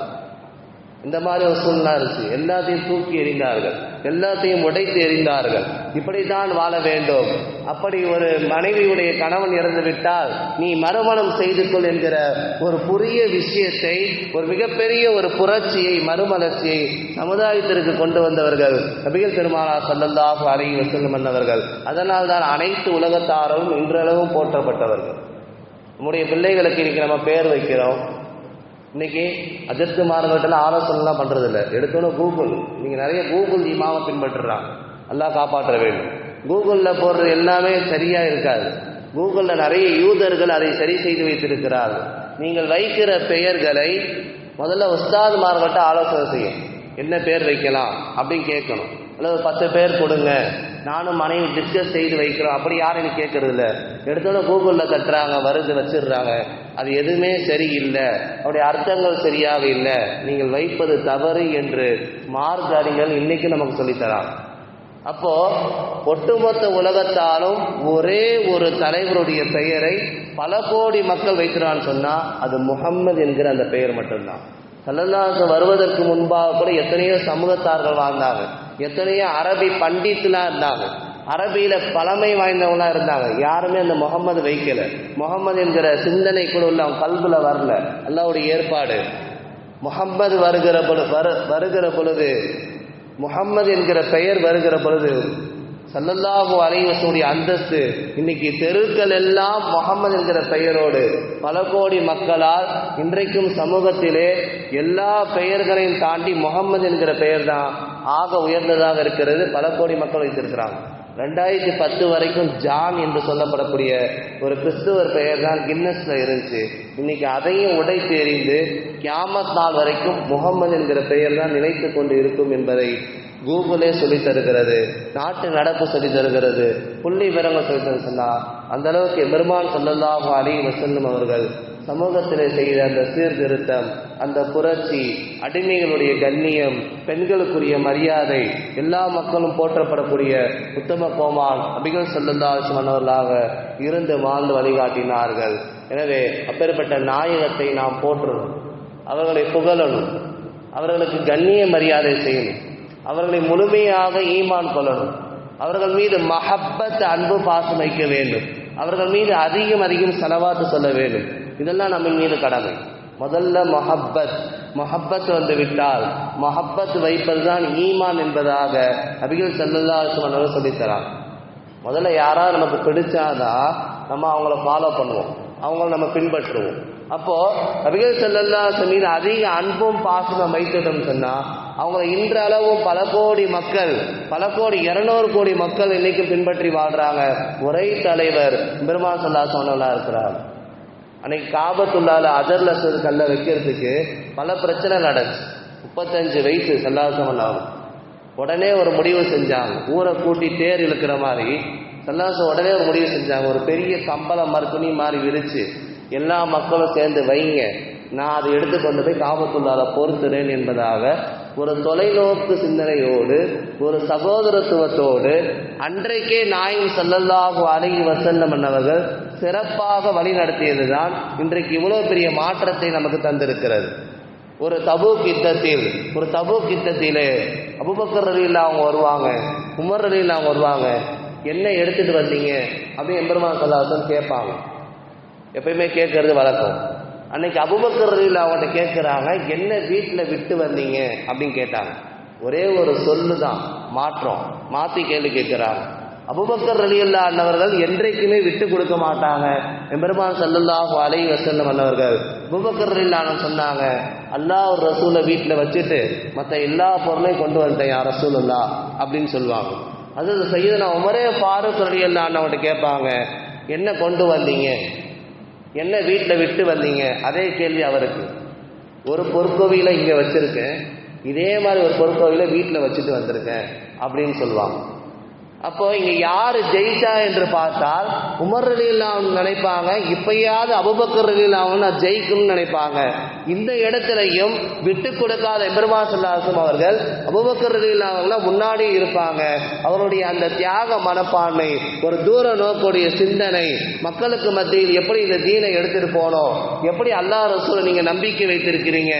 இந்த மாதிரி ஒரு சூழ்நிலை இருந்துச்சு. எல்லாத்தையும் தூக்கி எறிந்தார்கள், எல்லாத்தையும் உடைத்து எறிந்தார்கள். இப்படித்தான் வாழ வேண்டும். அப்படி ஒரு மனைவியுடைய கணவன் இறந்து விட்டால் நீ மறுமணம் செய்து கொள் என்கிற ஒரு புதிய விஷயத்தை, ஒரு மிகப்பெரிய ஒரு புரட்சியை, மறுமலர்ச்சியை சமுதாயத்திற்கு கொண்டு வந்தவர்கள் நபிகள் பெருமானார் ஸல்லல்லாஹு அலைஹி வஸல்லம் அவர்கள். அதனால் தான் அனைத்து உலகத்தாரும் இன்றளவும் போற்றப்பட்டவர்கள். நம்முடைய பிள்ளைகளுக்கு இன்னைக்கு நம்ம பேர் வைக்கிறோம். இன்னைக்கு அஜத்து மார்க்கெட்டில் ஆலோசனைலாம் பண்ணுறதில்ல, எடுத்தோன்னு கூகுள். நீங்கள் நிறைய கூகுள் இமாமை பின்பற்றுறாங்க, எல்லாம் காப்பாற்ற வேண்டும். கூகுளில் போடுறது எல்லாமே சரியாக இருக்காது. கூகுளில் நிறைய யூதர்கள் அதை சரி செய்து வைத்திருக்கிறார்கள். நீங்கள் வைக்கிற பெயர்களை முதல்ல உஸ்தாது மார்க்கெட்டை ஆலோசனை செய்யும், என்ன பேர் வைக்கலாம் அப்படின்னு கேட்கணும். அல்லது 10 பேர் கொடுங்க, நானும் மனைவி டிஸ்கஸ் செய்து வைக்கிறோம், அப்படி யாரும் கேட்கறது இல்லை. எடுத்தோன்னே கூகுளில் தட்டுறாங்க, வருது வச்சிடுறாங்க. அது எதுவுமே சரியில்லை, அப்படி அர்த்தங்கள் சரியாக இல்லை, நீங்கள் வைப்பது தவறு என்று மார்க்க அறிஞர்கள் இன்னைக்கு நமக்கு சொல்லித்தராங்க. அப்போ ஒட்டுமொத்த உலகத்தாலும் ஒரே ஒரு தலைவருடைய பெயரை பல கோடி மக்கள் வைக்கிறான்னு சொன்னா அது முஹம்மது என்கிற அந்த பெயர் மட்டும்தான். ஸல்லல்லாஹு வருவதற்கு முன்பாக கூட எத்தனையோ சமூகத்தார்கள் வாழ்ந்தாங்க, எத்தனையோ அரபி பண்டித்லாம் இருந்தாங்க, அரபியில பழமை வாய்ந்தவங்களாம் இருந்தாங்க. யாருமே அந்த முகம்மது வைக்கல. முகம்மது என்கிற சிந்தனை கூட உள்ள அவங்க கல்புல வரல. அல்லாஹ்வுடைய ஏற்பாடு. முகம்மது வருகிற பொழுது முகம்மது என்கிற பெயர் வருகிற பொழுது ஸல்லல்லாஹு அலைஹி வஸல்லம் அந்தஸ்து இன்னைக்கு தெருக்கள் எல்லாம் முகம்மது என்கிற பெயரோடு பல கோடி மக்களால் இன்றைக்கும் சமூகத்திலே எல்லா பெயர்களையும் தாண்டி முகம்மது என்கிற பெயர் தான் ஆக உயர்ந்ததாக இருக்கிறது. பல கோடி மக்கள் வைத்திருக்கிறாங்க. 2010 வரைக்கும் ஜான் என்று சொல்லப்படக்கூடிய ஒரு கிறிஸ்துவர் பெயர் தான் கின்னஸ்ல இருந்துச்சு. இன்னைக்கு அதையும் உடைத்து எறிந்து கியாமத் நாள் வரைக்கும் முகம்மது என்கிற பெயர் தான் நிலைத்து கொண்டு இருக்கும் என்பதை கூகுளே சொல்லி தருகிறது, நாட்டு நடப்பு சொல்லி தருகிறது, புள்ளி விவரங்கள் சொல்லி தரு சொன்னால் அந்த அளவுக்கு பெருமான் ஸல்லல்லாஹு அலைஹி வஸல்லம் அவர்கள் சமூகத்திலே செய்த அந்த சீர்திருத்தம், அந்த புரட்சி, அடிமைகளுடைய கண்ணியம், பெண்களுக்குரிய மரியாதை, எல்லா மக்களும் போற்றப்படக்கூடிய உத்தம கோமான் நபிகள் ஸல்லல்லாஹு அலைஹி வஸல்லம் அவர்களாக இருந்து வாழ்ந்து வழிகாட்டினார்கள். எனவே அப்பேற்பட்ட நாயகத்தை நாம் போற்றணும், அவர்களை புகழணும், அவர்களுக்கு கண்ணிய மரியாதை செய்யணும், அவர்களை முழுமையாக ஈமான் கொள்ளணும், அவர்கள் மீது மஹப்பத் அன்பு பாசம் வைக்க வேண்டும், அவர்கள் மீது அதிகம் அதிகம் ஸலவாத்து சொல்ல வேண்டும். இதெல்லாம் நம்ம மீது கடமை. முதல்ல மஹப்பத் வந்து விட்டால் மஹப்பத் வைப்பது தான் ஈமான் என்பதாக நபிகள் ஸல்லல்லாஹு அலைஹி வஸல்லம் சொல்லித்தராங்க. முதல்ல யாராவது நமக்கு பிடிச்சாதான் நம்ம அவங்கள ஃபாலோ பண்ணுவோம், அவங்கள நம்ம பின்பற்றுவோம். அப்போ நபிகள் ஸல்லல்லாஹு அலைஹி வஸல்லம் மீது அதிக அன்பும் பாசமும் வைத்துட்டோம்னு சொன்னா அவங்கள இன்றளவும் பல கோடி மக்கள், பல கோடி 200 கோடி மக்கள் இன்னைக்கு பின்பற்றி வாழ்றாங்க. ஒரே தலைவர் பெருமாள் ஸல்லல்லாஹு அலைஹி வஸல்லம் இருக்கிறார். அன்னைக்கு காபத்துள்ளால அஜர்ல கல்ல வைக்கிறதுக்கு பல பிரச்சனை நடந்துச்சு. 35 வயசு ஸல்லல்லாஹு அலைஹி வஸல்லம். உடனே ஒரு முடிவு செஞ்சாங்க. ஊரை கூட்டி தேர் இழுக்கிற மாதிரி சல்லாசம் உடனே ஒரு முடிவு செஞ்சாங்க. ஒரு பெரிய கம்பளம் மறுத்துணி மாதிரி விரிச்சு எல்லா மக்களும் சேர்ந்து வைங்க, நான் அதை எடுத்து கொண்டு போய் காபத்துள்ளால பொறுத்துறேன் என்பதாக ஒரு தொலைநோக்கு சிந்தனையோடு ஒரு சகோதரத்துவத்தோடு அன்றைக்கே நாயகம் ஸல்லல்லாஹு அலைஹி வஸல்லம் அவர்கள் சிறப்பாக வழி நடத்தியதுதான் இன்றைக்கு இவ்வளவு பெரிய மாற்றத்தை நமக்கு தந்திருக்கிறது. ஒரு தபூக் யுத்தத்திலே அபூபக்கர் ரலியல்லாஹு அவங்க வருவாங்க, உமர் ரலியல்லாஹு அவங்க வருவாங்க. என்ன எடுத்துட்டு வந்தீங்க அப்படின்னு எம்பெருமான் ஸல்லல்லாஹு அலைஹி வஸல்லம் கேட்பாங்க. எப்பயுமே கேட்கறது வழக்கம். அன்னைக்கு அபூபக்கர் ரலியல்லாஹு அவங்கள்ட்ட கேட்குறாங்க, என்ன வீட்டில் விட்டு வந்தீங்க அப்படின்னு கேட்டாங்க. ஒரே ஒரு சொல்லு தான் மாற்றம், மாற்றி கேள்வி கேட்குறாங்க. அபூபக்கர் ரலியல்லாஹு அன்னவர்கள் என்றைக்குமே விட்டு கொடுக்க மாட்டாங்க. எம்பெருமான் ஸல்லல்லாஹு அலைஹி வஸல்லம் அன்னவர்கள் அபூபக்கர் ரலியல்லாஹு சொன்னாங்க, அல்லாஹ் ஒரு ரசூலை வீட்டில் வச்சுட்டு மற்ற எல்லா பொருளையும் கொண்டு வந்துட்டேன் யா ரசூலுல்லாஹ் அப்படின்னு சொல்லுவாங்க. அது சையதுனா உமரே ஃபாரூக் ரலியல்லாஹு அன்ஹு கேட்பாங்க, என்ன கொண்டு வந்தீங்க, என்ன வீட்டில் விட்டு வந்தீங்க? அதே கேள்வி அவருக்கு. ஒரு பொற்கோவில இங்கே வச்சிருக்கேன், இதே மாதிரி ஒரு பொற்கோவில வீட்டில் வச்சுட்டு வந்திருக்கேன் அப்படின்னு சொல்லுவாங்க. அப்போ இங்க யாரு ஜெயிச்சா என்று பார்த்தால் உமர் ரலியல்லாஹு நினைப்பாங்க, இப்பயாவது அபூபக்கர் ரலியல்லாஹு ஜெயிக்கும்னு நினைப்பாங்க. இந்த இடத்துலையும் விட்டு கொடுக்காத எம்பெருமான் ஸல்லல்லாஹு அலைஹி வஸல்லம் அவர்கள் அபூபக்கர் ரலியல்லாஹு முன்னாடி இருப்பாங்க. அவருடைய அந்த தியாக மனப்பான்மை, ஒரு தூர நோக்கூடிய சிந்தனை, மக்களுக்கு மத்தியில் எப்படி இந்த தீனை எடுத்துட்டு போனோம், எப்படி அல்லாஹ் ரசூலை நீங்க நம்பிக்கை வைத்திருக்கிறீங்க,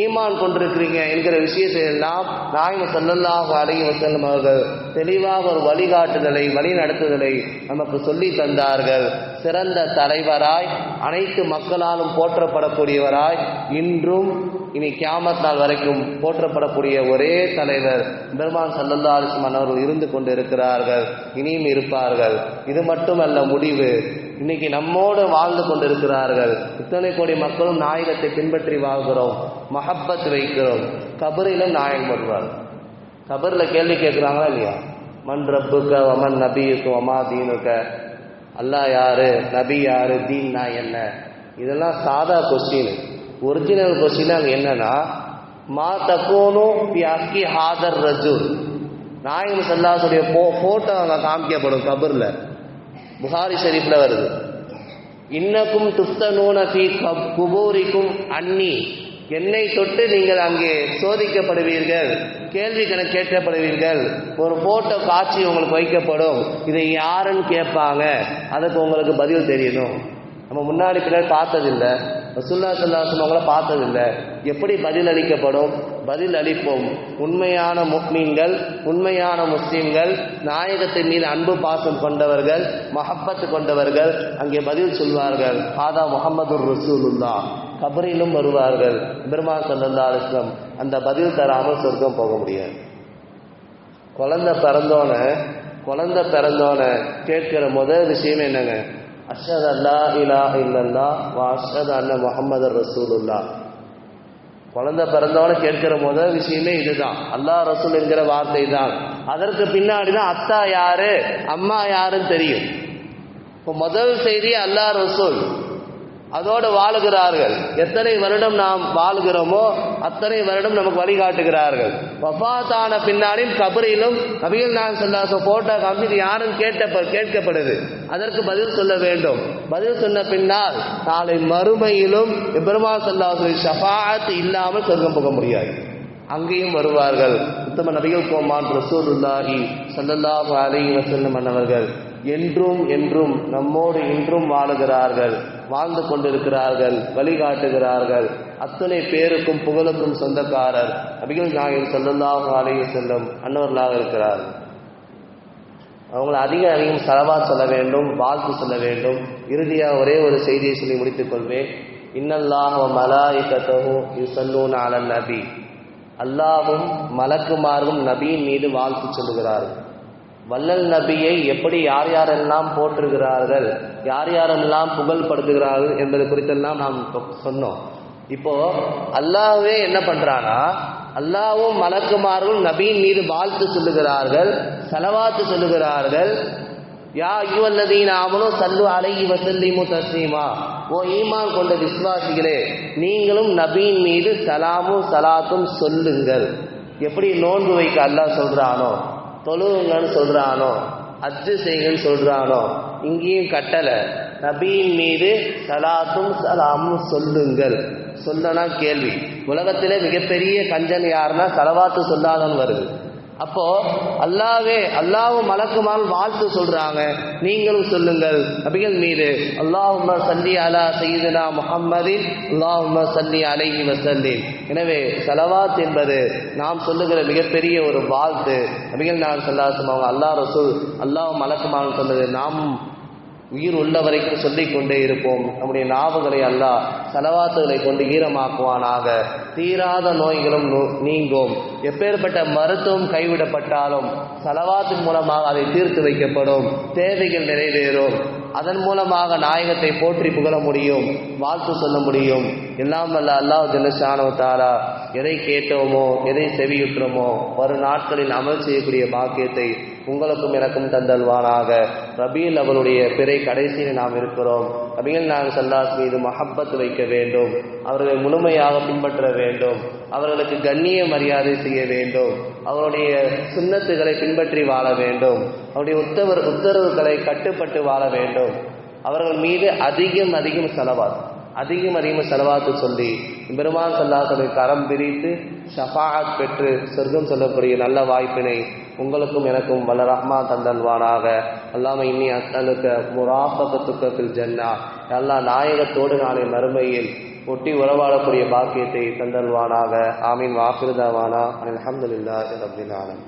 ஈமான் கொண்டிருக்கிறீங்க என்கிற விஷயத்தை எல்லாம் நாயகம் ஸல்லல்லாஹு அலைஹி வஸல்லம் அவர்கள் தெளிவாக ஒரு வழிகாட்டுதலை, வழி நடத்துதலை நமக்கு சொல்லி தந்தார்கள். சிறந்த தலைவராய், அனைத்து மக்களாலும் போற்றப்படக்கூடியவராய், இன்றும் இனி கியாமத் நாள் வரைக்கும் போற்றப்படக்கூடிய ஒரே தலைவர் பெருமான் ஸல்லல்லாஹு அலைஹி வஸல்லம் அவர்கள் இருந்து கொண்டு இருக்கிறார்கள், இனியும் இருப்பார்கள். இது மட்டுமல்ல முடிவு, இன்னைக்கு நம்மோடு வாழ்ந்து கொண்டிருக்கிறார்கள். இத்தனை கோடி மக்களும் நாயகத்தை பின்பற்றி வாழ்கிறோம், மஹப்பத் வைக்கிறோம். கபரிலும் நாயகம் வருவார். கபரில் கேள்வி கேட்குறாங்களா இல்லையா? மன் ரப்புக்க வமன் நபியுக்க வமா தீனுக்க, அல்லாஹ் யாரு, நபி யாரு, தீன்னா என்ன? இதெல்லாம் சாதா கொஸ்டின். ஒரிஜினல் கொஸ்டின் அங்கே என்னன்னா, மா தக்கோனோ பி அக்கி ஹாதர் ரஜுல், நாயகம் ஸல்லல்லாஹு அலைஹி வஸல்லம் போட்டோ அங்கே காமிக்கப்படும் கபரில். புகாரி ஷரீஃப்ல வருது, இன்னக்கும் துஃப்தனூன ஃபீ குபூரிக்கும் அன்னி, என்னை தொட்டு நீங்கள் அங்கே சோதிக்கப்படுவீர்கள், கேள்வி கணக்கு கேட்கப்படுவீர்கள். ஒரு போட்டோ காட்சி உங்களுக்கு வைக்கப்படும், இதை யாருன்னு கேட்பாங்க, அதுக்கு உங்களுக்கு பதில் தெரியணும். நம்ம முன்னாடி பின்னாடி பார்த்ததில்லை, ரசூலுல்லாஹி ஸல்லல்லாஹு அலைஹி வஸல்லம் அவங்கள பார்த்ததில்லை. எப்படி பதில் அளிக்கப்படும்? பதில் அளிப்போம். உண்மையான முஃமின்கள், உண்மையான முஸ்லிம்கள், நாயகத்தின் மீது அன்பு பாசம் கொண்டவர்கள், மஹப்பத் கொண்டவர்கள் அங்கே பதில் சொல்வார்கள், ஹாதா முஹம்மதுர் ரசூலுல்லாஹ். கபரிலும் வருவார்கள். பெருமான் ஸல்லல்லாஹு அலைஹி வஸல்லம் அந்த பதில் தராமல் சொர்க்கம் போக முடியாது. குழந்தை பிறந்தோன கேட்கிற முதல் விஷயம் என்னங்க? அஷ்ஹது அல்லா இலாஹ இல்லல்லாஹ் வ அஷ்ஹது அன்ன முஹம்மதுர் ரசூலுல்லாஹ். குழந்தை பிறந்தவன கேட்கிற முதல் விஷயமே இதுதான், அல்லாஹ் ரசூல் என்கிற வார்த்தை தான். அதற்கு பின்னாடி தான் அத்தா யாரு, அம்மா யாருன்னு தெரியும். இப்போ முதல் செய்தி அல்லாஹ் ரசூல், அதோடு வாழுகிறார்கள். எத்தனை வருடம் நாம் வாழ்கிறோமோ அத்தனை வருடம் நமக்கு வழிகாட்டுகிறார்கள். வஃபாத்தான பின்னாலும் கபரிலும் நபிகள் நாயகம் ஸல்லல்லாஹு அலைஹி வஸல்லம் போட்டோ காமிச்சு யாரும் கேட்கப்படுது, அதற்கு பதில் சொல்ல வேண்டும். பதில் சொன்ன பின்னால் நாளை மறுமையிலும் பெருமாள் ஸல்லல்லாஹு அலைஹி வஸல்லம் ஷஃபாஅத் இல்லாமல் சொர்க்கம் போக முடியாது. அங்கேயும் வருவார்கள். உத்தம நபிகள் கோமான் ரசூலுல்லாஹி ஸல்லல்லாஹு அலைஹி வஸல்லம் அவர்கள் என்றும் நம்மோடு இன்றும் வாழுகிறார்கள், வாழ்ந்து கொண்டிருக்கிறார்கள், வழிகாட்டுகிறார்கள். அத்தனை பேருக்கும் புகழுக்கும் சொந்தக்காரர் நபிகள் நாயகம் ஸல்லல்லாஹு அலைஹி வஸல்லம் அன்னவர்களாக இருக்கிறார்கள். அவங்களை அதிகம் ஸலவாத் சொல்ல வேண்டும், வாழ்த்து சொல்ல வேண்டும். இறுதியாக ஒரே ஒரு செய்தியை சொல்லி முடித்துக் கொள்வேன். இன்னல்லாஹ வ மலாயிகத்தஹு யுஸல்லூன அலன் நபி, அல்லாஹ்வும் மலக்குமாரும் நபியின் மீது வாழ்த்து சொல்லுகிறார்கள். வல்லல் நபியை எப்படி யார் யாரெல்லாம் போற்றுகிறார்கள், யார் யாரெல்லாம் புகழ்படுத்துகிறார்கள் என்பது குறித்தெல்லாம் நாம் சொன்னோம். இப்போ அல்லாஹ்வே என்ன பண்றானா, அல்லாஹ்வும் மலக்குமாரும் நபியின் மீது வாழ்த்து சொல்லுகிறார்கள், ஸலவாத்து சொல்லுகிறார்கள். யா அய்யுஹல்லதீன ஆமனூ ஸல்லு அலைஹி வஸல்லிமு தஸ்லீமா, ஓ ஈமான் கொண்ட விசுவாசிகளே, நீங்களும் நபியின் மீது சலாமும் சலாத்தும் சொல்லுங்கள். எப்படி நோன்பு வைக்க அல்லாஹ் சொல்றானோ, தொழுவுங்கன்னு சொல்றானோ, ஹஜ்ஜு செய்யுங்கன்னு சொல்றானோ, இங்கேயும் கட்டளை நபியின் மீது சலாத்தும் சலாமும் சொல்லுங்கள். சொல்லனா கேள்வி. உலகத்திலே மிகப்பெரிய கஞ்சன் யாருன்னா சலவாத்து சொல்லாதவன் வருது. அப்போ அல்லாஹ்வும் மலக்குமால் வாழ்த்து சொல்றாங்க, நீங்களும் சொல்லுங்கள் நபிகள் மீது. அல்லாஹும்ம ஸல்லி அலா சய்யிதினா முஹம்மதின் அல்லாஹும்ம ஸல்லி அலைஹி வஸல்லிம். எனவே ஸலவாத் என்பது நாம் சொல்லுகிற மிகப்பெரிய ஒரு வாழ்த்து. நபிகள் நாயகம் ஸல்லல்லாஹு அலைஹி வஸல்லம் அல்லாஹ் ரசூல் அல்லாஹ்வும் மலக்குமால் சொன்னது நாம் உயிர் உள்ள வரைக்கும் சொல்லிக் கொண்டே இருப்போம். நம்முடைய நாவுகளை அல்லாஹ் ஸலவாத்துகளை கொண்டு ஈரமாக்குவானாக. தீராத நோய்களும் நீங்கும். எப்பேற்பட்ட மருத்துவம் கைவிடப்பட்டாலும் ஸலவாத்தின் மூலமாக அதை தீர்த்து வைக்கப்படும். தேவைகள் நிறைவேறும். அதன் மூலமாக நாயகத்தை போற்றி புகழ முடியும், வாழ்த்து சொல்ல முடியும். எல்லாம் வல்ல அல்லாஹ் ஜல்லஷானஹு தஆலா எதை கேட்டோமோ, எதை செவியுற்றோமோ வரும் நாட்களில் அமல் செய்யக்கூடிய பாக்கியத்தை உங்களுக்கும் எனக்கும் தந்தல்வானாக. ரபீல் அவருடைய பிறை கடைசியில் நாம் இருக்கிறோம். நபிகள் நாயகம் ஸல்லல்லாஹு அலைஹி மீது மஹப்பத் வைக்க வேண்டும், அவர்களை முழுமையாக பின்பற்ற வேண்டும், அவர்களுக்கு கண்ணிய மரியாதை செய்ய வேண்டும், அவருடைய சுன்னத்துகளை பின்பற்றி வாழ வேண்டும், அவருடைய உத்தரவுகளை கட்டுப்பட்டு வாழ வேண்டும். அவர்கள் மீது அதிகம் செலவாத்து சொல்லி பெருமான் ஸல்லல்லாஹு அலைஹி கரம் பிரித்து ஷஃபாஅத் பெற்று சொர்க்கம் சொல்லக்கூடிய நல்ல வாய்ப்பினை உங்களுக்கும் எனக்கும் வல்ல ரஹ்மான் தந்தல்வானாக. அல்லாஹ்ம இன்னி அஸ்அலுக முராஃபகத்துக ஃபில் ஜன்னா. அல்லாஹ் நாயகத்தோடு நாளை மறுமையில் ஒட்டி உறவாடக்கூடிய பாக்கியத்தை தந்தல்வானாக. ஆமீன். வாஃபிரு தஅவானா அல்ஹம்துலில்லாஹி ரப்பில் ஆலமீன்.